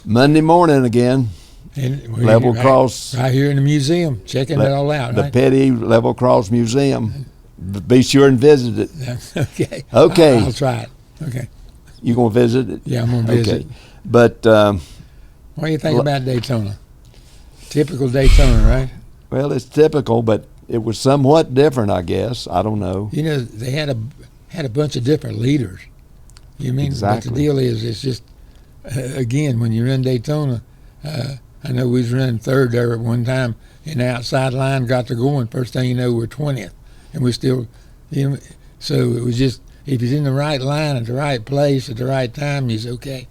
Monday morning again. And Level Cross. Right here in the museum, checking it all out. The right? Petty Level Cross Museum. Be sure and visit it. Okay. Okay. I'll try it. Okay. You gonna visit it? Yeah, I'm gonna visit. Okay. But what do you think about Daytona? Typical Daytona, right? well, it's typical, but it was somewhat different, I guess. I don't know. You know, they had a bunch of different leaders. You mean? Exactly. But the deal is, it's just again, when you're in Daytona, I know we was running third there at one time, and the outside line got to going. First thing you know, we're 20th, and we still, you know. So it was just, if he's in the right line at the right place at the right time, he's okay.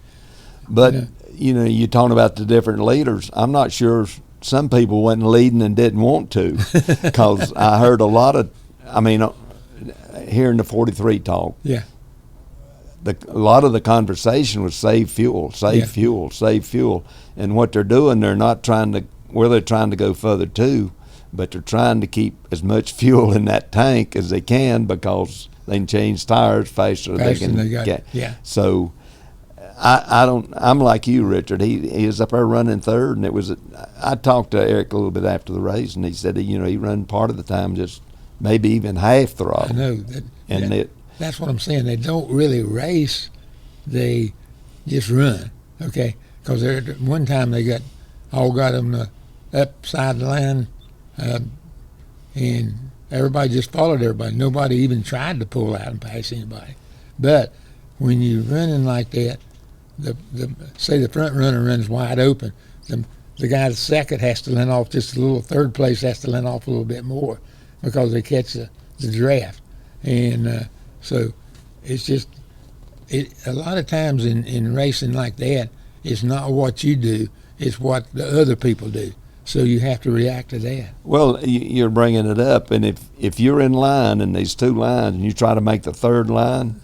But you know, you're talking about the different leaders. I'm not sure some people wasn't leading and didn't want to, because I heard a lot of, hearing the 43 talk. Yeah. A lot of the conversation was save fuel, save fuel. And what they're doing, they're not trying to, they're trying to go further too, but they're trying to keep as much fuel in that tank as they can, because they can change tires faster than they can get. Yeah. So I'm like you, Richard. He was up there running third, and I talked to Erik a little bit after the race, and he said, he run part of the time just maybe even half throttle. I know. That's what I'm saying. They don't really race; they just run. Okay, because one time they got on the upside line, and everybody just followed everybody. Nobody even tried to pull out and pass anybody. But when you're running like that, say the front runner runs wide open, the guy that's second has to let off just a little. Third place has to let off a little bit more, because they catch the draft. And so it's just, a lot of times in racing like that, it's not what you do, it's what the other people do. So you have to react to that. Well, you're bringing it up, and if you're in line and there's two lines and you try to make the third line,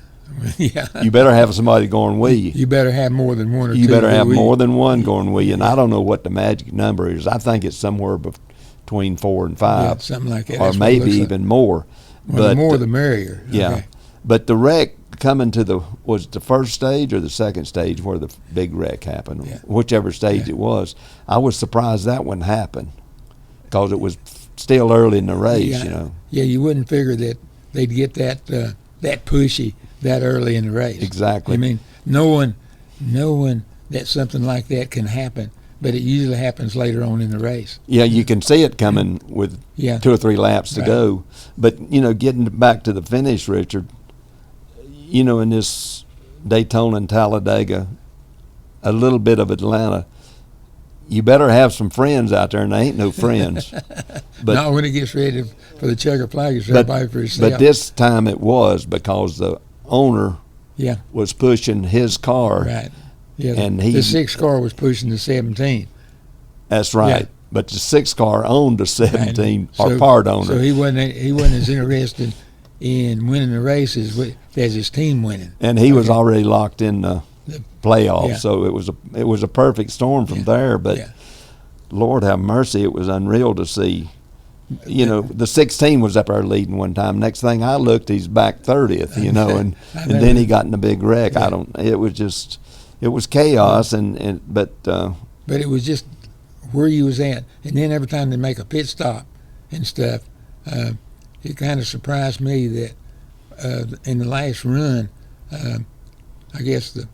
yeah, you better have somebody going with you. You better have more than one or two. You better have more than one going with you, and I don't know what the magic number is. I think it's somewhere between 4 and 5. Yeah, something like that. Or maybe even more. Well, but the more the merrier. Yeah. Okay. But the wreck coming to was the first stage or the second stage where the big wreck happened, whichever stage it was. I was surprised that one happened, because it was still early in the race, Yeah, you wouldn't figure that they'd get that pushy that early in the race. Exactly. I mean, knowing that something like that can happen, but it usually happens later on in the race. Yeah, you can see it coming with 2 or 3 laps to go. But, getting back to the finish, Richard, in this Daytona and Talladega, a little bit of Atlanta, you better have some friends out there, and they ain't no friends. But not when it gets ready for the checker flag, it's everybody for himself. But this time it was, because the owner was pushing his car. Right. Yeah, and the 6 car was pushing the 17. That's right. Yeah. But the 6 car owned the 17, right. or part owner. So he wasn't as interested in winning the race as his team winning. And he was already locked in the playoffs, so it was a perfect storm from there. But Lord have mercy, it was unreal to see. The 16 was up there leading one time. Next thing I looked, he's back 30th. And then he got in a big wreck. Yeah. It was chaos, but it was just where you was at. And then every time they make a pit stop and stuff, it kind of surprised me that in the last run, I guess the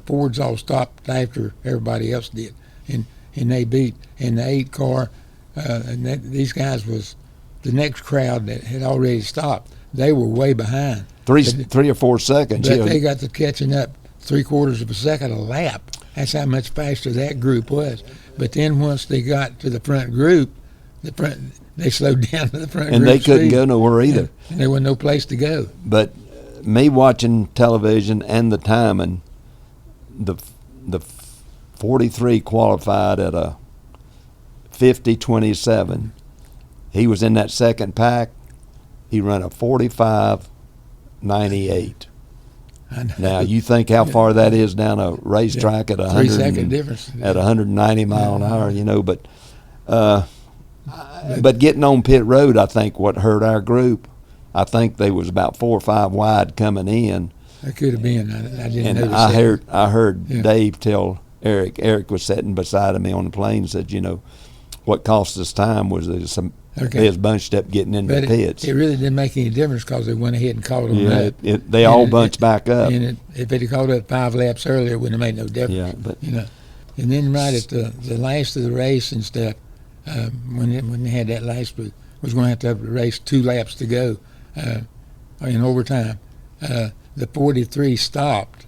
Fords all stopped after everybody else did, and they beat. And the 8 car, these guys was the next crowd that had already stopped. They were way behind. 3 or 4 seconds. But they got to catching up 3/4 of a second a lap. That's how much faster that group was. But then once they got to the front group, they slowed down to the front group. And they couldn't speed. go nowhere either. And there was no place to go. But me watching television and the timing, the 43 qualified at a 50:27. He was in that second pack. He ran a 45:98. Now you think how far that is down a racetrack at 3 second difference at 190 mile an hour, but getting on pit road, I think what hurt our group. I think they was about 4 or 5 wide coming in. That could have been. I didn't and notice I that. heard Dave tell Erik was sitting beside me on the plane and said, what cost us time was they was bunched up getting into the pits. It really didn't make any difference because they went ahead and called them up. They all bunched back up. And if it had called up 5 laps earlier, it wouldn't have made no difference. Yeah, but And then right at the last of the race and stuff, when they had that last booth, was going to have the race 2 laps to go in overtime. The 43 stopped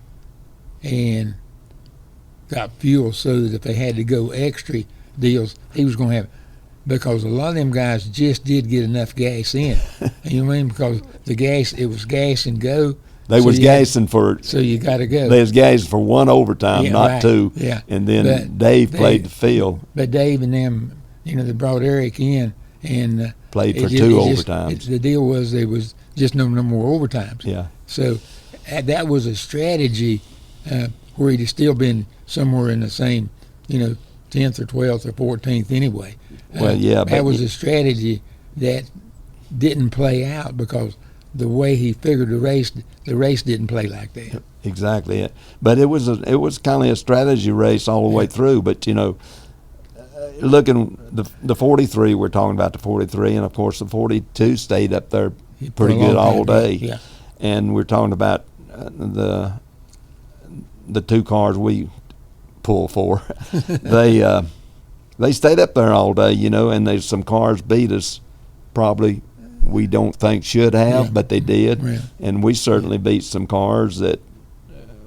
and got fuel so that if they had to go extra deals, he was going to have, because a lot of them guys just did get enough gas in. You know what I mean? Because it was gas and go. They was gassing for. So you got to go. They was gassing for 1 overtime, not 2. Yeah. And then Dave played the field. But Dave and them, they brought Erik in and played for 2 overtimes. The deal was there was just no more overtimes. Yeah. So that was a strategy where he'd still been somewhere in the same, 10th or 12th or 14th anyway. Well, yeah. That was a strategy that didn't play out because the way he figured the race didn't play like that. Exactly. But it was kind of a strategy race all the way through. But looking the 43, we're talking about the 43, and of course the 42 stayed up there pretty good all day. Yeah. And we're talking about the 2 cars we pull for. They stayed up there all day, and there's some cars beat us probably we don't think should have, but they did. Yeah. And we certainly beat some cars that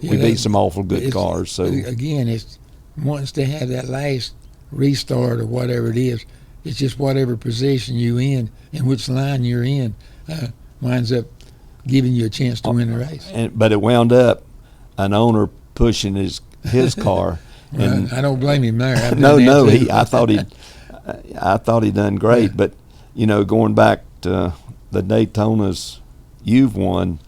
we beat some awful good cars. So again, it's once they have that last restart or whatever it is, it's just whatever position you in and which line you're in winds up giving you a chance to win the race. But it wound up an owner pushing his car. And I don't blame him there. I thought he done great. Yeah. But going back to the Daytonas you've won,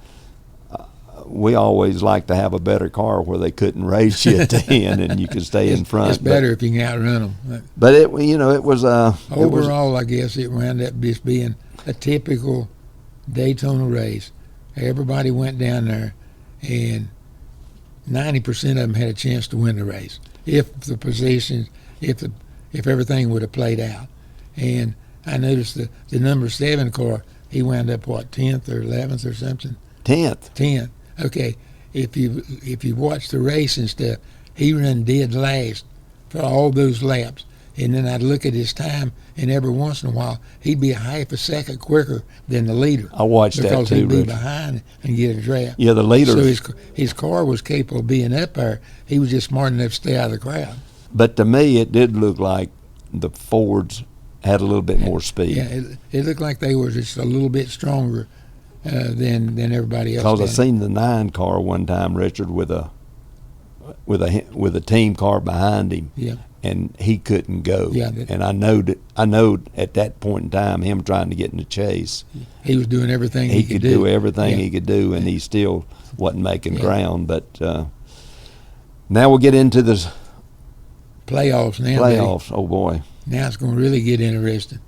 we always like to have a better car where they couldn't race you at the end and you could stay in front. It's better if you can outrun them. But it was overall, I guess it wound up just being a typical Daytona race. Everybody went down there, and 90% of them had a chance to win the race if the positions, if everything would have played out. And I noticed the number 7 car, he wound up 10th or 11th or something. 10th. Okay. If you watch the race and stuff, he run dead last for all those laps. And then I'd look at his time, and every once in a while, he'd be a half a second quicker than the leader. I watched that too, because he'd be Richard. behind and get a draft. Yeah, the leader. So his car was capable of being up there. He was just smart enough to stay out of the crowd. But to me, it did look like the Fords had a little bit more speed. Yeah, it looked like they were just a little bit stronger than everybody else. Because I seen the 9 car one time, Richard, with a team car behind him. Yeah. And he couldn't go. Yeah, and I know at that point in time, him trying to get in the chase, he was doing everything he could do everything he could do, and he still wasn't making ground. But now we'll get into the playoffs now. Playoffs, oh boy! Now it's going to really get interesting.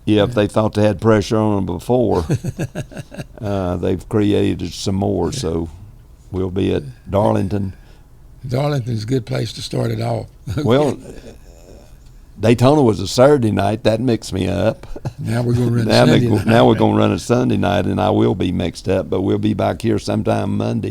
Yeah, if they thought they had pressure on them before, they've created some more. So we'll be at Darlington. Darlington's a good place to start it off. Well, Daytona was a Saturday night. That mixed me up. Now we're going to run Sunday night. Now we're going to run a Sunday night, and I will be mixed up, but we'll be back here sometime Monday.